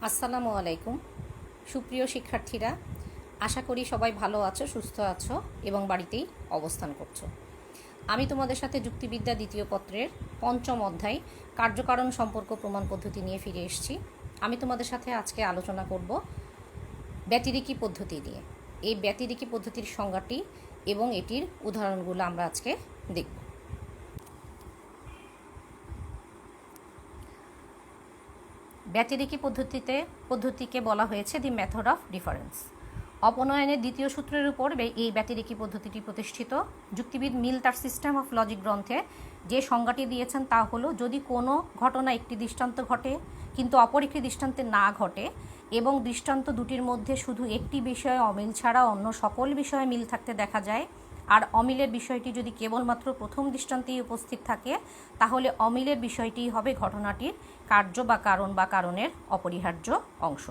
আসসালামু আলাইকুম সুপ্রিয় শিক্ষার্থীরা, আশা করি সবাই ভালো আছো, সুস্থ আছো এবং বাড়িতেই অবস্থান করছো। আমি তোমাদের সাথে যুক্তিবিদ্যা দ্বিতীয় পত্রের পঞ্চম অধ্যায় কার্যকারণ সম্পর্ক প্রমাণ পদ্ধতি নিয়ে ফিরে এসেছি। আমি তোমাদের সাথে আজকে আলোচনা করব ব্যতিরেকি পদ্ধতি নিয়ে। এই ব্যতিরেকি পদ্ধতির সংজ্ঞাটি এবং এটির উদাহরণগুলো আমরা আজকে দেখব। ব্যতিরেকি পদ্ধতিকে বলা হয়েছে দি মেথড অফ ডিফারেন্স। অপনয়নের দ্বিতীয় সূত্রের উপর এই ব্যতিরেকি পদ্ধতিটি প্রতিষ্ঠিত। যুক্তিবিদ মিল তার সিস্টেম অফ লজিক গ্রন্থে যে সংজ্ঞাটি দিয়েছেন তা হলো, যদি কোনো ঘটনা একটি দৃষ্টান্ত ঘটে কিন্তু অপর একটি দৃষ্টান্তে না ঘটে এবং দৃষ্টান্ত দুটির মধ্যে শুধু একটি বিষয়ে অমিল ছাড়া অন্য সকল বিষয়ে মিল থাকতে দেখা যায়, আর অমিলের বিষয়টি যদি কেবলমাত্র প্রথম দৃষ্টান্তেই উপস্থিত থাকে, তাহলে অমিলের বিষয়টি হবে ঘটনাটির কার্য বা কারণ বা কারণের অপরিহার্য অংশ।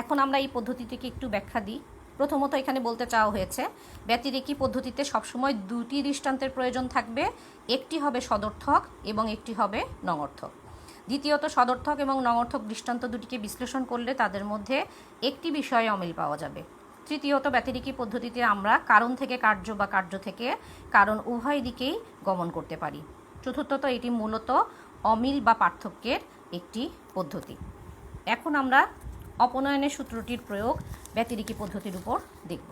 এখন আমরা এই পদ্ধতিটিকে একটু ব্যাখ্যা দিই। প্রথমত এখানে বলতে চাওয়া হয়েছে, ব্যতিরেকি পদ্ধতিতে সবসময় দুটি দৃষ্টান্তের প্রয়োজন থাকবে, একটি হবে সদর্থক এবং একটি হবে নঙর্থক। দ্বিতীয়ত, সদর্থক এবং নঙর্থক দৃষ্টান্ত দুটিকে বিশ্লেষণ করলে তাদের মধ্যে একটি বিষয়ে অমিল পাওয়া যাবে। তৃতীয়ত, ব্যতিরেকি পদ্ধতিতে আমরা কারণ থেকে কার্য বা কার্য থেকে কারণ উভয় দিকেই গমন করতে পারি। চতুর্থত, এটি মূলত অমিল বা পার্থক্যের একটি পদ্ধতি। এখন আমরা অপনয়নের সূত্রটির প্রয়োগ ব্যতিরেকি পদ্ধতির উপর দেখব।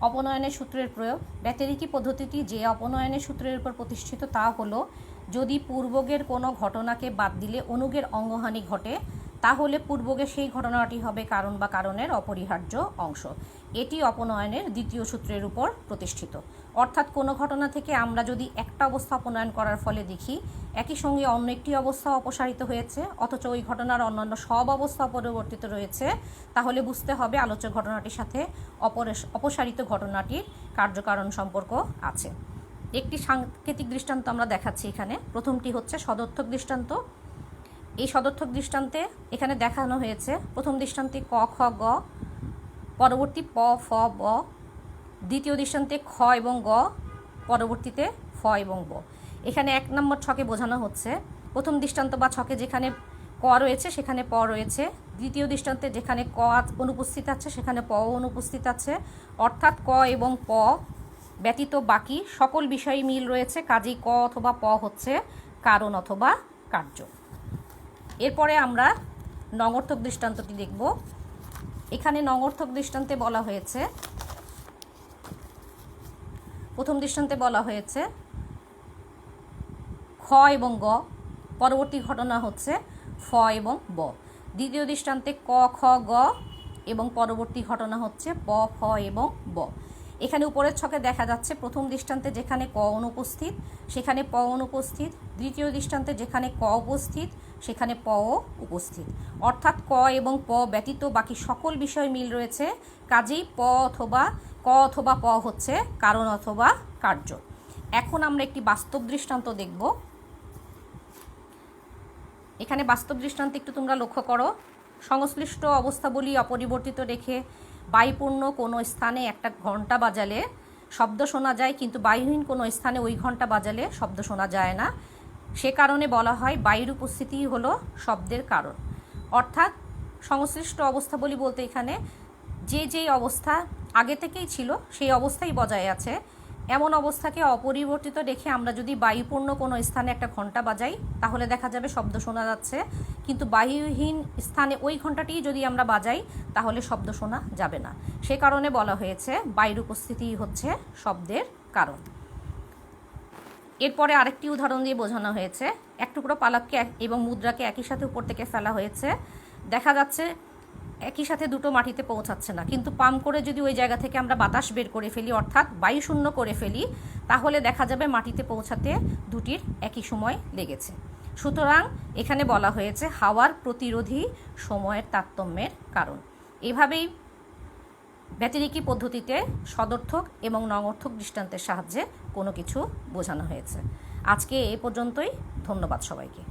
অপনয়নের সূত্রের প্রয়োগ। ব্যতিরেকি পদ্ধতিটি যে অপনয়নের সূত্রের উপর প্রতিষ্ঠিত তা হলো, যদি পূর্বগের কোনো ঘটনাকে বাদ দিলে অনুগের অঙ্গহানি ঘটে, তাহলে পূর্বগের সেই ঘটনাটি হবে কারণ বা কারণের অপরিহার্য অংশ। এটি অপনয়নের দ্বিতীয় সূত্রের উপর প্রতিষ্ঠিত। অর্থাৎ কোনো ঘটনা থেকে আমরা যদি একটা অবস্থা অপনয়ন করার ফলে দেখি একই সঙ্গে অন্য একটি অবস্থা অপসারিত হয়েছে, অথচ ওই ঘটনার অন্যান্য সব অবস্থা অপরিবর্তিত রয়েছে, তাহলে বুঝতে হবে আলোচ্য ঘটনাটির সাথে অপসারিত ঘটনাটির কার্যকারণ সম্পর্ক আছে। একটি সাংকেতিক দৃষ্টান্ত আমরা দেখাচ্ছি এখানে। প্রথমটি হচ্ছে সদর্থক দৃষ্টান্ত। এই সদর্থক দৃষ্টান্তে এখানে দেখানো হয়েছে, প্রথম দৃষ্টান্তে ক খ গ, পরবর্তী প ফ ব, দ্বিতীয় দৃষ্টান্তে খ এবং গ, পরবর্তীতে ফ এবং ব। এখানে 1 নম্বর ছকে বোঝানো হচ্ছে, প্রথম দৃষ্টান্ত বা ছকে যেখানে ক রয়েছে সেখানে প রয়েছে, দ্বিতীয় দৃষ্টান্তে যেখানে ক অনুপস্থিত আছে সেখানে প অনুপস্থিত আছে, অর্থাৎ ক এবং প ব্যতীত বাকি সকল বিষয়ে মিল রয়েছে, কাজেই ক অথবা প হচ্ছে কারণ অথবা কার্য। এরপরে আমরা নঙর্থক দৃষ্টান্তটি দেখব। এখানে নঙর্থক দৃষ্টান্তে বলা হয়েছে, প্রথম দৃষ্টান্তে বলা হয়েছে খ এবং গ, পরবর্তী ঘটনা হচ্ছে ফ এবং ব। দ্বিতীয় দৃষ্টান্তে ক খ গ এবং পরবর্তী ঘটনা হচ্ছে প ফ এবং ব। এখানে উপরের ছকে দেখা যাচ্ছে, প্রথম দৃষ্টান্তে যেখানে ক অনুপস্থিত সেখানে প অনুপস্থিত, দ্বিতীয় দৃষ্টান্তে যেখানে ক উপস্থিত সেখানে প উপস্থিত, অর্থাৎ ক এবং প ব্যতীত বাকি সকল বিষয় মিল রয়েছে, কাজেই ক অথবা প হচ্ছে কারণ অথবা কার্য। এখন আমরা একটি বাস্তব দৃষ্টান্ত দেখব। এখানে বাস্তব দৃষ্টান্তে একটু তোমরা লক্ষ্য করো, সংশ্লিষ্ট অবস্থাবলী অপরিবর্তিত রেখে বায়ুপূর্ণ কোনো স্থানে একটা ঘন্টা বাজালে শব্দ শোনা যায়, কিন্তু বায়ুহীন কোনো স্থানে ওই ঘন্টা বাজালে শব্দ শোনা যায় না। সে কারণে বলা হয় বায়ুর উপস্থিতি হলো শব্দের কারণ। অর্থাৎ সংশ্লিষ্ট অবস্থাবলী বলতে এখানে যেই অবস্থা আগে থেকেই ছিল সেই অবস্থাই বজায় আছে, এমন অবস্থাকে অপরিবর্তিত রেখে আমরা যদি বায়ুপূর্ণ কোনো স্থানে একটা ঘন্টা বাজাই তাহলে দেখা যাবে শব্দ শোনা যাচ্ছে, কিন্তু বায়ুহীন স্থানে ওই ঘন্টাটি যদি আমরা বাজাই তাহলে শব্দ শোনা যাবে না। সে কারণে বলা হয়েছে বায়ুর উপস্থিতি হচ্ছে শব্দের কারণ। এরপরে আরেকটি উদাহরণ দিয়ে বোঝানো হয়েছে, এক টুকরো পালককে এবং মুদ্রাকে একই সাথে উপর থেকে ফেলা হয়েছে, দেখা যাচ্ছে একই সাথে দুটো মাটিতে পৌঁছাচ্ছে না, কিন্তু পাম্প করে যদি ওই জায়গা থেকে আমরা বাতাস বের করে ফেলি, অর্থাৎ বায়ু শূন্য করে ফেলি, তাহলে দেখা যাবে মাটিতে পৌঁছাতে দুটির একই সময় লেগেছে। সুতরাং এখানে বলা হয়েছে হাওয়ার প্রতিরোধী সময়ের তারতম্যের কারণ। এভাবেই ব্যতিরেকি পদ্ধতিতে সদর্থক এবং নঙর্থক দৃষ্টান্তের সাহায্যে কোনো কিছু বোঝানো হয়েছে। আজকে এ পর্যন্তই। ধন্যবাদ সবাইকে।